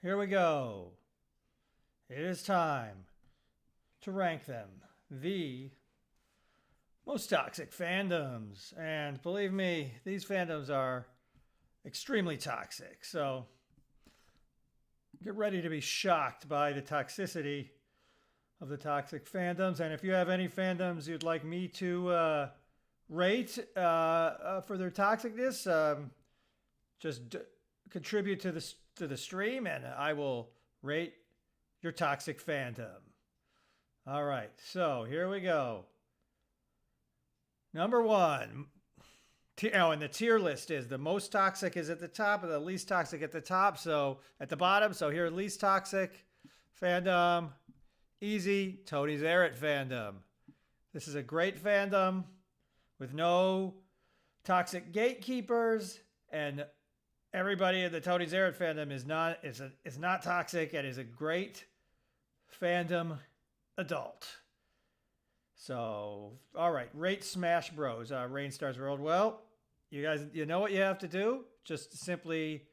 Here we go. It is time to rank them. The most toxic fandoms. And believe me, these fandoms are extremely toxic. So get ready to be shocked by the toxicity of the toxic fandoms. And if you have any fandoms you'd like me to rate for their toxicness, just contribute to the stream, and I will rate your toxic fandom. All right, so here we go. Number one. Oh, and the tier list is the most toxic is at the top and the least toxic at the top. So at the bottom, so here, least toxic fandom. Easy, Tony Zarrett fandom. This is a great fandom with no toxic gatekeepers, and everybody in the Tony Zarrett fandom is not toxic and is a great fandom adult. So, all right, rate Smash Bros. Rain Stars World. Well, you guys, you know what you have to do? Just simply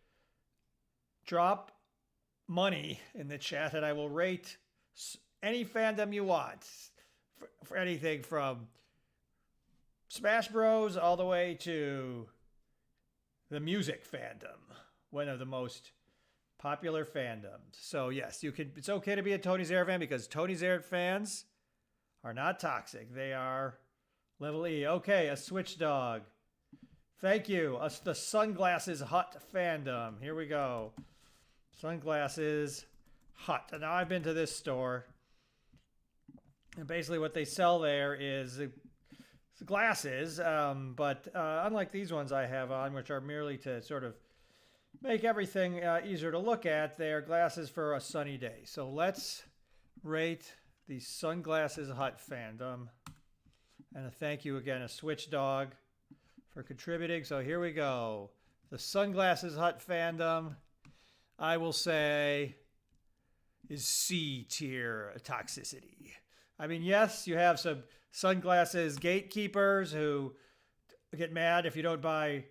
drop money in the chat, and I will rate any fandom you want for anything from Smash Bros. All the way to the music fandom, one of the most popular fandoms. So yes, you can. It's okay to be a Tony Zarrett fan because Tony Zarrett fans are not toxic. They are level E. Okay, a Switch Dog. Thank you. The Sunglasses Hut fandom. Here we go. Sunglasses Hut. And now I've been to this store, and basically what they sell there is glasses, but unlike these ones I have on, which are merely to sort of make everything easier to look at, they are glasses for a sunny day. So let's rate the Sunglasses Hut fandom. And a thank you again, a Switch Dog, for contributing. So here we go. The Sunglasses Hut fandom, I will say, is C tier toxicity. I mean, yes, you have some sunglasses gatekeepers who get mad if you don't buy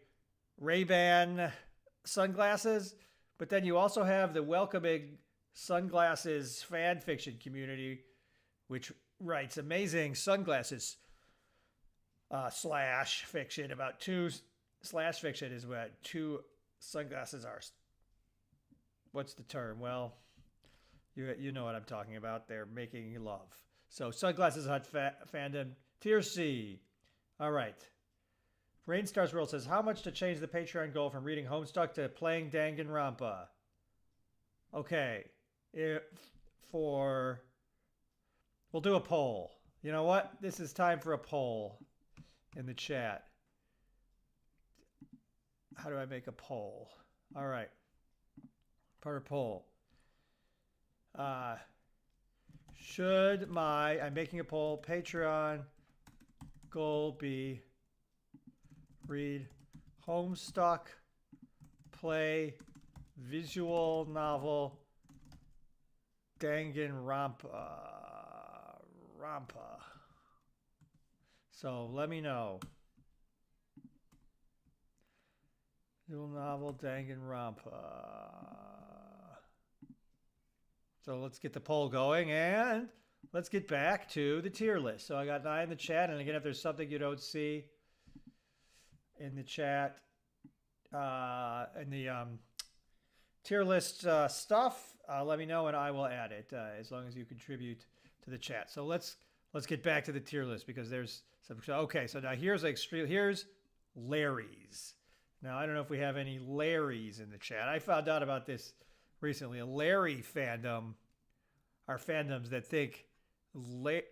Ray-Ban sunglasses, but then you also have the welcoming sunglasses fan fiction community, which writes amazing sunglasses slash fiction about two slash fiction is what two sunglasses are. What's the term? Well, you know what I'm talking about. They're making love. So Sunglasses Hut fandom, tier C. All right. Rain Stars World says, how much to change the Patreon goal from reading Homestuck to playing Danganronpa? Okay. We'll do a poll. You know what? This is time for a poll in the chat. How do I make a poll? All right. Part of poll. I'm making a poll, Patreon goal be read Homestuck, play visual novel Danganronpa. So let me know. Visual novel Danganronpa. So let's get the poll going, and let's get back to the tier list. So I got 9 in the chat, and again, if there's something you don't see in the chat, in the tier list stuff, let me know, and I will add it as long as you contribute to the chat. So let's get back to the tier list because there's some. Okay, so now here's Larry's. Now I don't know if we have any Larry's in the chat. I found out about this recently. A Larry fandom are fandoms that think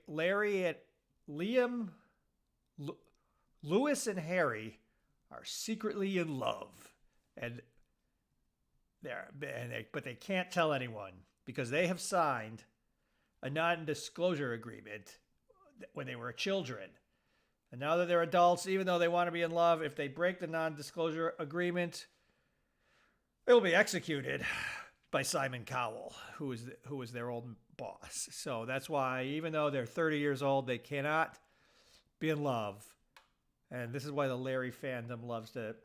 Larry and Liam, Lewis and Harry are secretly in love, but they can't tell anyone because they have signed a non-disclosure agreement when they were children. And now that they're adults, even though they want to be in love, if they break the non-disclosure agreement, they'll be executed by Simon Cowell, who was their old boss. So that's why, even though they're 30 years old, they cannot be in love. And this is why the Larry fandom loves to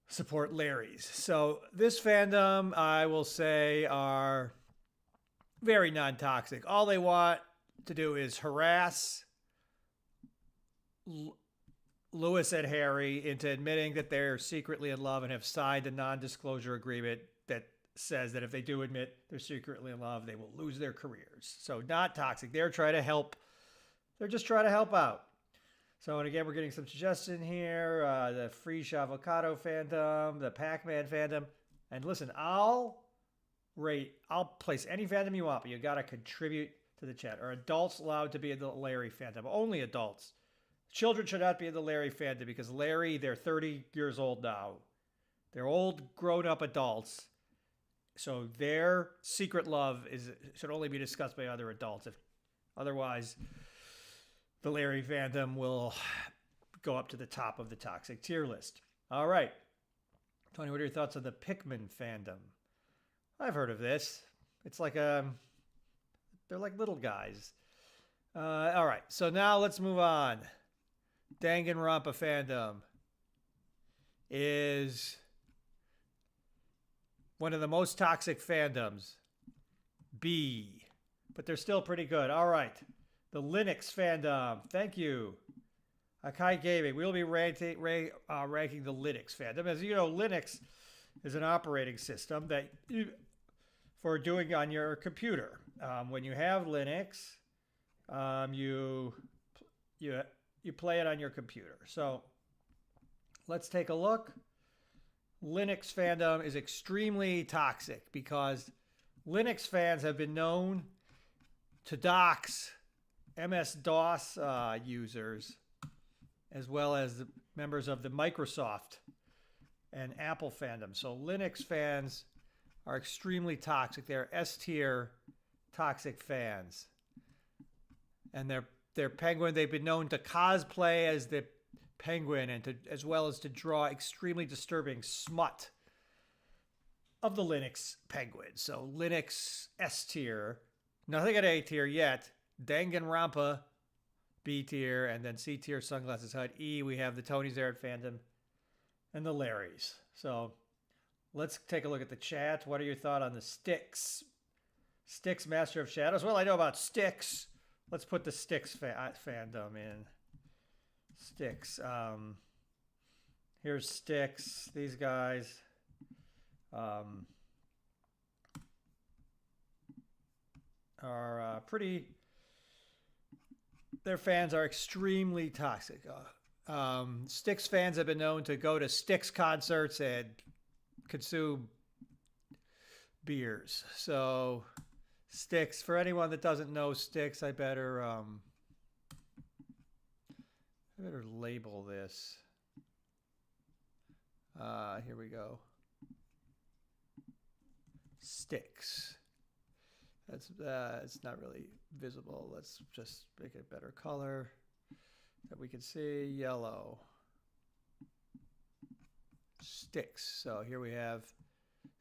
support Larry's. So this fandom, I will say, are very non-toxic. All they want to do is harass Lewis and Harry into admitting that they're secretly in love and have signed a non-disclosure agreement that says that if they do admit they're secretly in love, they will lose their careers. So not toxic. They're trying to help. They're just trying to help out. So, and again, we're getting some suggestion here. The Fresh Avocado fandom, the Pac-Man fandom. And listen, I'll place any fandom you want, but you got to contribute to the chat. Are adults allowed to be in the Larry fandom? Only adults. Children should not be in the Larry fandom because Larry, they're 30 years old now. They're old, grown-up adults. So their secret love should only be discussed by other adults. Otherwise, the Larry fandom will go up to the top of the toxic tier list. All right. Tony, what are your thoughts on the Pikmin fandom? I've heard of this. It's like they're like little guys. All right. So now let's move on. Danganronpa fandom is one of the most toxic fandoms. B. But they're still pretty good. All right. The Linux fandom. Thank you. Akai Gaming. We'll be ranking the Linux fandom. As you know, Linux is an operating system that for doing on your computer. When you have Linux, you play it on your computer. So let's take a look. Linux fandom is extremely toxic because Linux fans have been known to dox MS-DOS users, as well as the members of the Microsoft and Apple fandom. So Linux fans are extremely toxic. They're S-tier toxic fans. And they're Penguin. They've been known to cosplay as the Penguin and as well as to draw extremely disturbing smut of the Linux Penguin. So Linux S-tier. Nothing at A-tier yet. Danganronpa, B tier, and then C tier, Sunglasses Hut. E, we have the Tony's there at fandom, and the Larrys. So let's take a look at the chat. What are your thoughts on the Styx? Styx, Master of Shadows. Well, I know about Styx. Let's put the Styx fandom in. Styx. Here's Styx. These guys. Are pretty. Their fans are extremely toxic. Styx fans have been known to go to Styx concerts and consume beers. So Styx, for anyone that doesn't know Styx, I better label this. Here we go. Styx. That's it's not really visible. Let's just make it a better color that we can see. Yellow. Styx. So here we have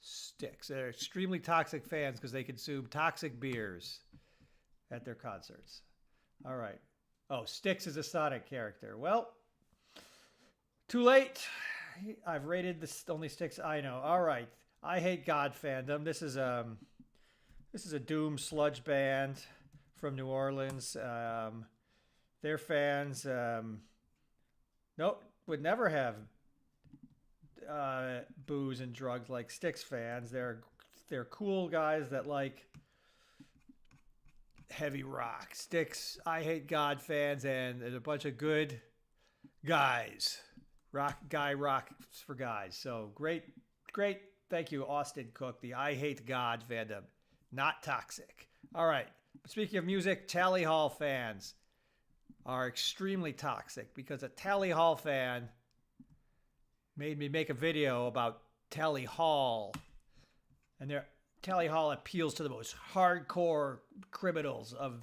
Styx. They're extremely toxic fans because they consume toxic beers at their concerts. All right. Oh, Styx is a Sonic character. Well, too late. I've rated the only Styx I know. All right. I Hate God fandom. This is a doom sludge band from New Orleans. Their fans, would never have booze and drugs like Styx fans. They're cool guys that like heavy rock. Styx, I Hate God fans, and there's a bunch of good guys. Rock for guys. So great. Thank you, Austin Cook, the I Hate God fandom. Not toxic. All right. Speaking of music, Tally Hall fans are extremely toxic because a Tally Hall fan made me make a video about Tally Hall. And Tally Hall appeals to the most hardcore criminals of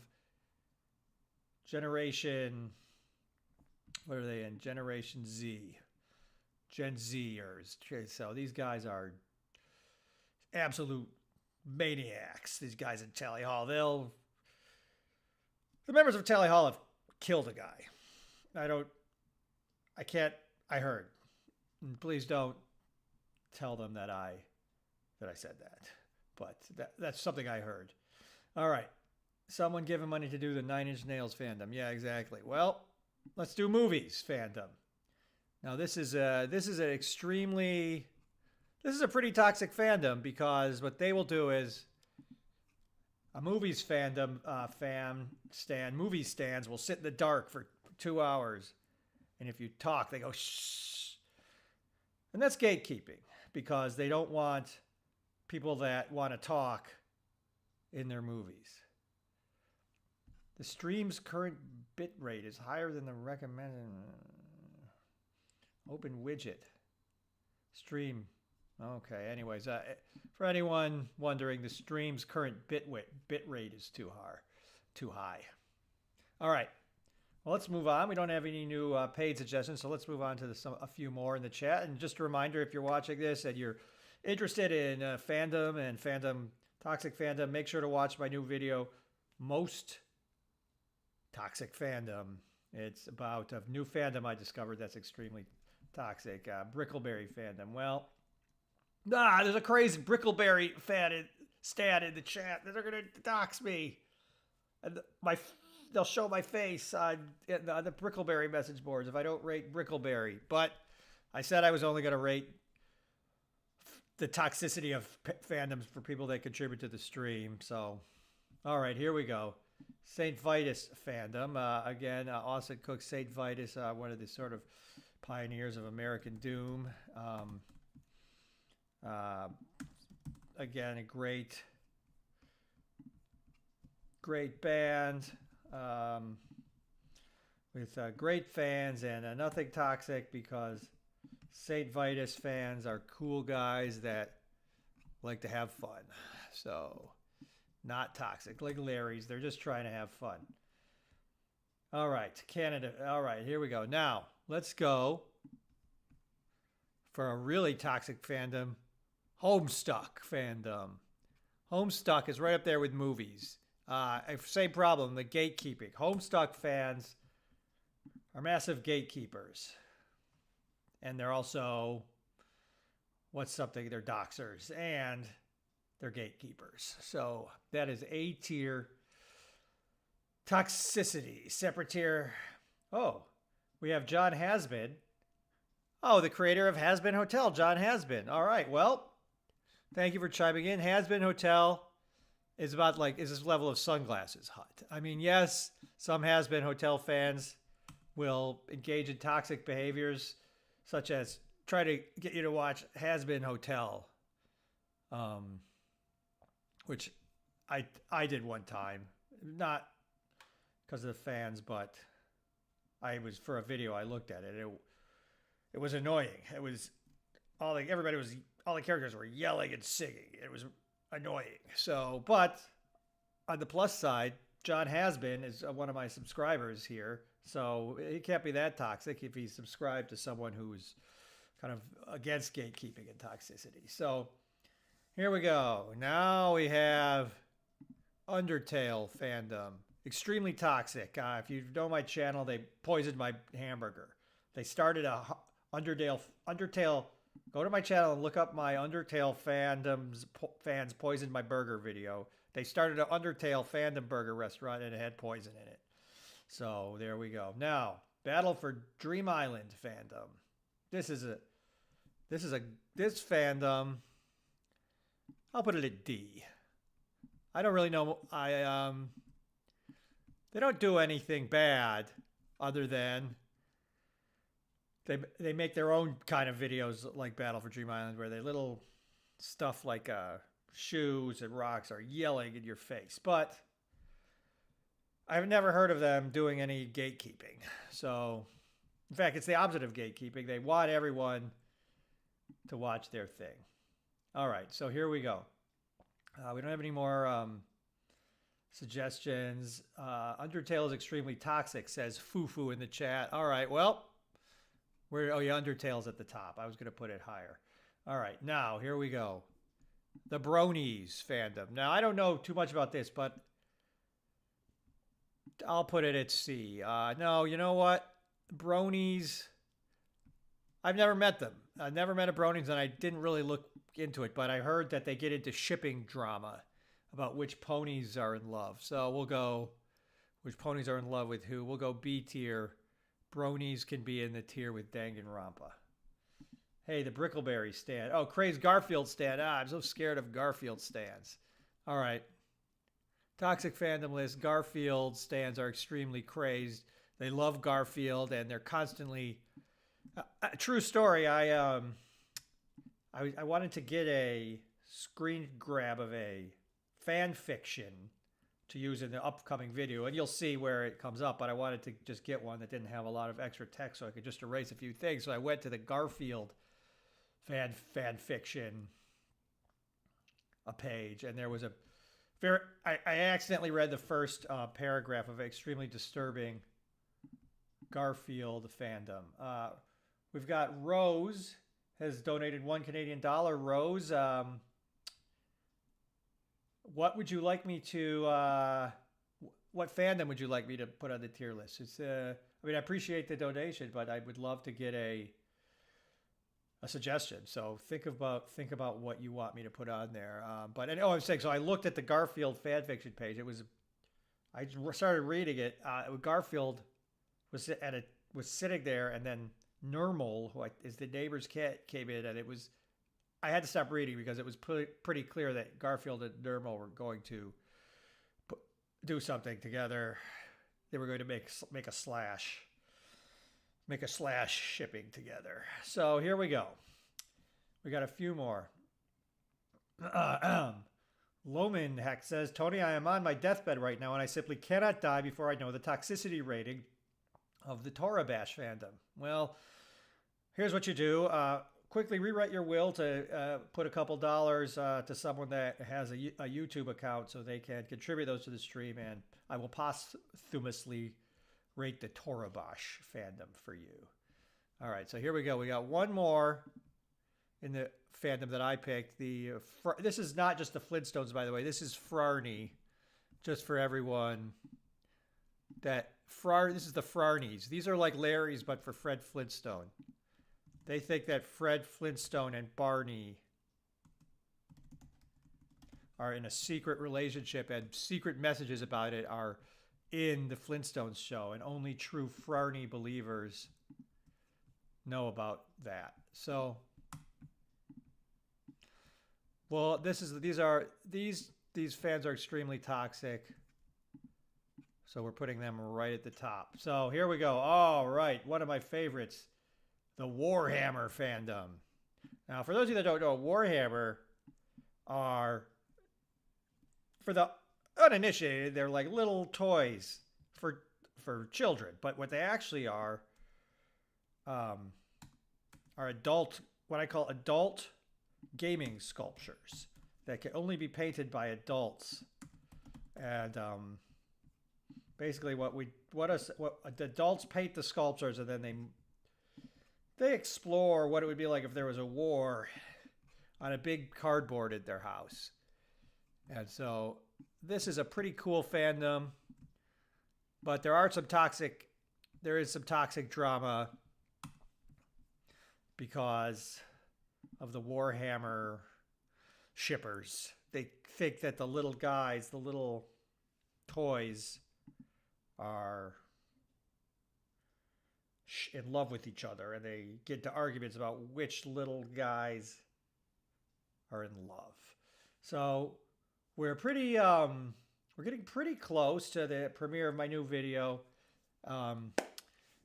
generation. What are they in? Generation Z. Gen Zers. So these guys are absolute maniacs. These guys in Tally Hall. The members of Tally Hall have killed a guy. I heard. Please don't tell them that I said that, but that's something I heard. All right, someone giving money to do the Nine Inch Nails fandom. Yeah, exactly. Well, let's do movies fandom. Now this is a pretty toxic fandom, because what they will do is a movies fandom movie stands will sit in the dark for 2 hours, and if you talk, they go shh, and that's gatekeeping, because they don't want people that want to talk in their movies. The stream's current bit rate is higher than the recommended. Open widget. Stream. Okay, anyways, for anyone wondering, the stream's current bit rate is too high. All right, well, let's move on. We don't have any new paid suggestions, so let's move on to a few more in the chat. And just a reminder, if you're watching this and you're interested in fandom and toxic fandom, make sure to watch my new video, Most Toxic Fandom. It's about a new fandom I discovered that's extremely toxic. Brickleberry fandom. Well, there's a crazy Brickleberry stat in the chat that they're going to dox me. And they'll show my face on the Brickleberry message boards if I don't rate Brickleberry. But I said I was only going to rate the toxicity of fandoms for people that contribute to the stream. So, all right, here we go. St. Vitus fandom. Again, Austin Cook, St. Vitus, one of the sort of pioneers of American Doom. Again, a great band with great fans and nothing toxic, because St. Vitus fans are cool guys that like to have fun. So, not toxic like Larry's. They're just trying to have fun. All right, Canada. All right, here we go. Now, let's go for a really toxic fandom, Homestuck fandom. Homestuck is right up there with movies. Same problem, the gatekeeping. Homestuck fans are massive gatekeepers. And they're also, they're doxers, and they're gatekeepers. So that is A tier toxicity. Separate tier. Oh, we have John Hasbin. Oh, the creator of Hasbin Hotel, John Hasbin. All right, well, thank you for chiming in. Hasbin Hotel is about is this level of Sunglasses Hut. I mean, yes, some Hasbin Hotel fans will engage in toxic behaviors, such as try to get you to watch Hasbin Hotel, which I did one time, not because of the fans, but for a video I looked at it. It was annoying. It was all the characters were yelling and singing. It was annoying. So, but on the plus side, John Hasbin is one of my subscribers here, so he can't be that toxic if he's subscribed to someone who's kind of against gatekeeping and toxicity. So here we go. Now we have Undertale fandom. Extremely toxic. If you know my channel, they poisoned my hamburger. They started a Undertale. Go to my channel and look up my Undertale fans poisoned my burger video. They started an Undertale fandom burger restaurant and it had poison in it. So there we go. Now, Battle for Dream Island fandom. This fandom, I'll put it at D. I don't really know. They don't do anything bad other than they make their own kind of videos like Battle for Dream Island, where they little stuff like shoes and rocks are yelling in your face. But I've never heard of them doing any gatekeeping. So, in fact, it's the opposite of gatekeeping. They want everyone to watch their thing. All right, so here we go. We don't have any more suggestions. Undertale is extremely toxic, says Fufu in the chat. All right, well, Undertale's at the top. I was going to put it higher. All right, now here we go. The Bronies fandom. Now, I don't know too much about this, but I'll put it at C. No, you know what? Bronies, I've never met them. I've never met a Bronies, and I didn't really look into it, but I heard that they get into shipping drama about which ponies are in love. So we'll go, which ponies are in love with who. We'll go B tier. Bronies can be in the tier with Danganronpa. Hey, the Brickleberry stand. Oh, Crazed Garfield stand. I'm so scared of Garfield stands. All right. Toxic fandom list. Garfield stands are extremely crazed. They love Garfield, and they're constantly... true story. I wanted to get a screen grab of a fan fiction to use in the upcoming video, and you'll see where it comes up, but I wanted to just get one that didn't have a lot of extra text so I could just erase a few things. So I went to the Garfield fan fiction page, and there was a very... I accidentally read the first paragraph of an extremely disturbing Garfield fandom. We've got Rose has donated $1 Canadian. Rose, what would you like me to? What fandom would you like me to put on the tier list? It's I mean, I appreciate the donation, but I would love to get a suggestion. So think about what you want me to put on there. But I'm saying, so I looked at the Garfield fanfiction page. I started reading it. Garfield was sitting there, and then Normal, who is the neighbor's cat, came in, and I had to stop reading because it was pretty clear that Garfield and Normal were going to do something together. They were going to make a slash shipping together. So here we go. We got a few more. Loman Heck says, Tony, I am on my deathbed right now, and I simply cannot die before I know the toxicity rating of the Tora Bash fandom. Well, here's what you do. Quickly rewrite your will to put a couple dollars to someone that has a YouTube account so they can contribute those to the stream, and I will posthumously rate the Tora Bash fandom for you. All right, so here we go. We got one more in the fandom that I picked. This is not just the Flintstones, by the way. This is Frarny, just for everyone. This is the Frarnies. These are like Larry's, but for Fred Flintstone. They think that Fred Flintstone and Barney are in a secret relationship, and secret messages about it are in the Flintstones show, and only true Frarny believers know about that. So, well, these fans are extremely toxic. So we're putting them right at the top. So here we go. All right, one of my favorites, the Warhammer fandom. Now, for those of you that don't know, Warhammer are, for the uninitiated, they're like little toys for children. But what they actually are adult, what I call adult gaming sculptures that can only be painted by adults. And basically, what adults paint the sculptures, and then they explore what it would be like if there was a war on a big cardboard at their house. And so this is a pretty cool fandom, but there is some toxic drama because of the Warhammer shippers. They think that the little guys, the little toys, are in love with each other, and they get into arguments about which little guys are in love. So we're getting pretty close to the premiere of my new video. And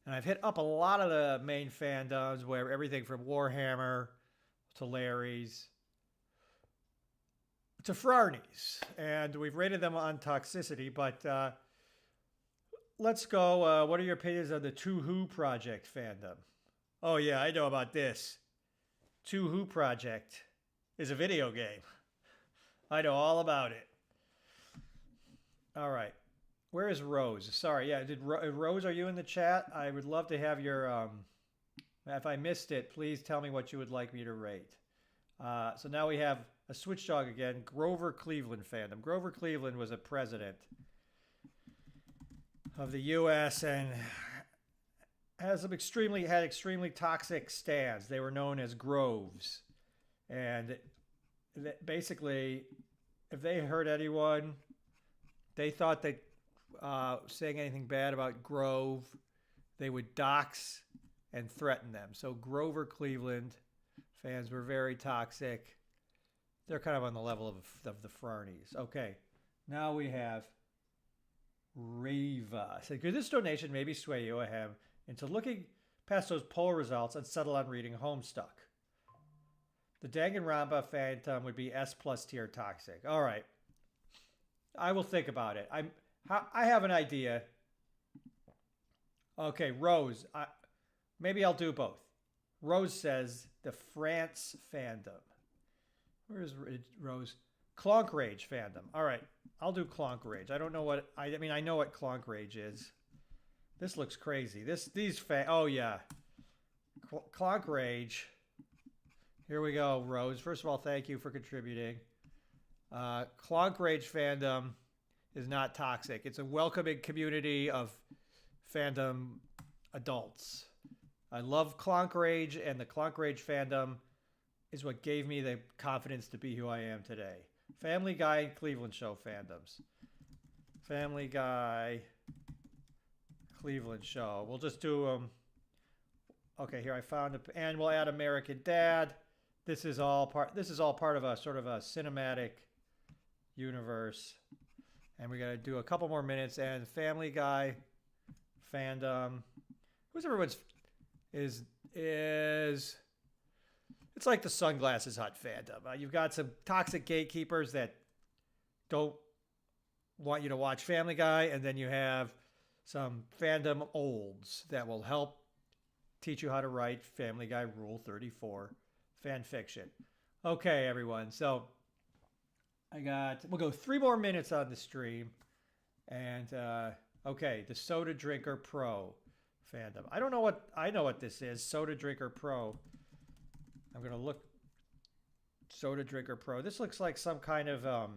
I've hit up a lot of the main fandoms, where everything from Warhammer to Larry's to Frarnies, and we've rated them on toxicity, but let's go. What are your opinions on the Two Who Project fandom? Oh, yeah, I know about this. Two Who Project is a video game. I know all about it. All right. Where is Rose? Sorry, yeah. Rose, are you in the chat? I would love to have your... if I missed it, please tell me what you would like me to rate. So now we have a switch dog again. Grover Cleveland fandom. Grover Cleveland was a president of the U.S. and has some extremely toxic stands. They were known as groves, and basically, if they hurt anyone, they thought that saying anything bad about Grove, they would dox and threaten them. So Grover Cleveland fans were very toxic. They're kind of on the level of the Fernies. Okay, now we have Riva. So could this donation maybe sway you ahead into looking past those poll results and settle on reading Homestuck? The Danganronpa Phantom would be S+ tier toxic. All right. I will think about it. I have an idea. Okay, Rose. Maybe I'll do both. Rose says the France fandom. Where is Rose? Clonk Rage fandom. All right, I'll do Clonk Rage. I don't know what I mean. I know what Clonk Rage is. This looks crazy. Oh yeah, Clonk Rage. Here we go, Rose. First of all, thank you for contributing. Clonk Rage fandom is not toxic. It's a welcoming community of fandom adults. I love Clonk Rage, and the Clonk Rage fandom is what gave me the confidence to be who I am today. Family Guy and Cleveland Show fandoms. Family Guy, Cleveland Show. We'll just do them. Okay, here I found it, and we'll add American Dad. This is all part of a sort of a cinematic universe. And we got to do a couple more minutes. And Family Guy fandom. Who's everyone's is it's like the Sunglasses Hut fandom. You've got some toxic gatekeepers that don't want you to watch Family Guy, and then you have some fandom olds that will help teach you how to write Family Guy Rule 34 fan fiction. Okay, everyone. So we'll go 3 more minutes on the stream. And okay, the Soda Drinker Pro fandom. I know what this is. Soda Drinker Pro. I'm going to look. Soda Drinker Pro. This looks like some kind of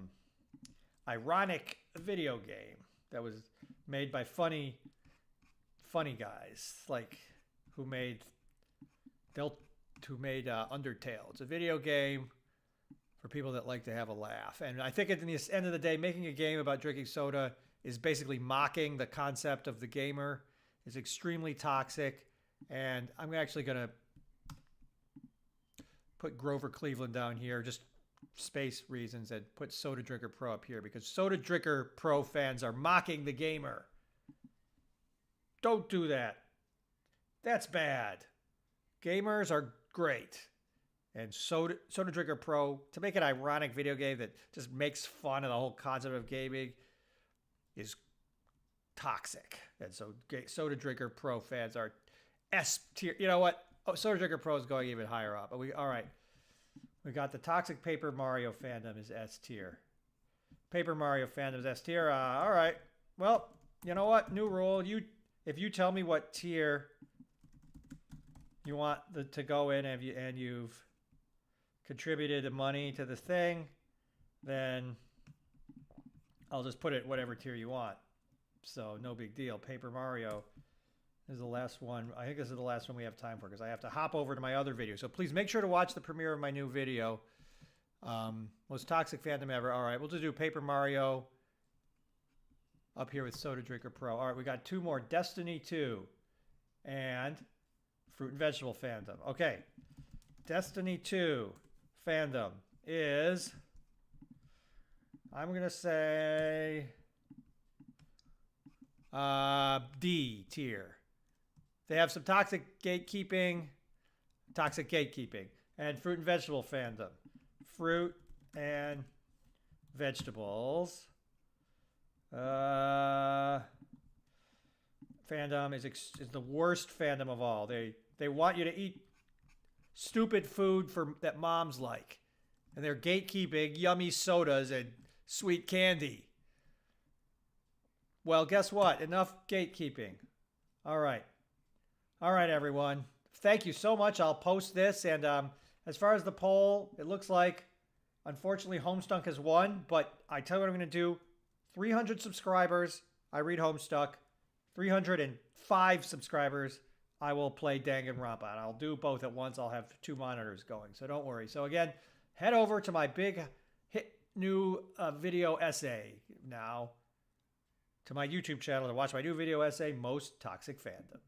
ironic video game that was made by funny guys like who made Undertale. It's a video game for people that like to have a laugh. And I think at the end of the day, making a game about drinking soda is basically mocking the concept of the gamer. It's extremely toxic. And I'm actually going to put Grover Cleveland down here, just space reasons, and put Soda Drinker Pro up here because Soda Drinker Pro fans are mocking the gamer. Don't do that. That's bad. Gamers are great. And Soda Drinker Pro, to make an ironic video game that just makes fun of the whole concept of gaming, is toxic. And so Soda Drinker Pro fans are S tier. You know what? Oh, Soda Drinker Pro is going even higher up. All right. We got the toxic Paper Mario fandom is S tier. Paper Mario fandom is S tier. All right. Well, you know what? New rule. If you tell me what tier you want to go in and you've contributed the money to the thing, then I'll just put it whatever tier you want. So no big deal. Paper Mario is the last one. I think this is the last one we have time for because I have to hop over to my other video. So please make sure to watch the premiere of my new video. Most toxic fandom ever. All right, we'll just do Paper Mario up here with Soda Drinker Pro. All right, we got 2 more. Destiny 2 and Fruit and Vegetable fandom. Okay, Destiny 2 fandom is, I'm going to say D tier. They have some toxic gatekeeping, and Fruit and Vegetable fandom. Fruit and Vegetables fandom is the worst fandom of all. They want you to eat stupid food that moms like, and they're gatekeeping yummy sodas and sweet candy. Well, guess what? Enough gatekeeping. All right, everyone. Thank you so much. I'll post this, and as far as the poll, it looks like, unfortunately, Homestuck has won, but I tell you what I'm going to do. 300 subscribers, I read Homestuck. 305 subscribers, I will play Danganronpa. And I'll do both at once. I'll have 2 monitors going, so don't worry. So again, head over to my big hit new video essay now, to my YouTube channel to watch my new video essay, Most Toxic Fandom.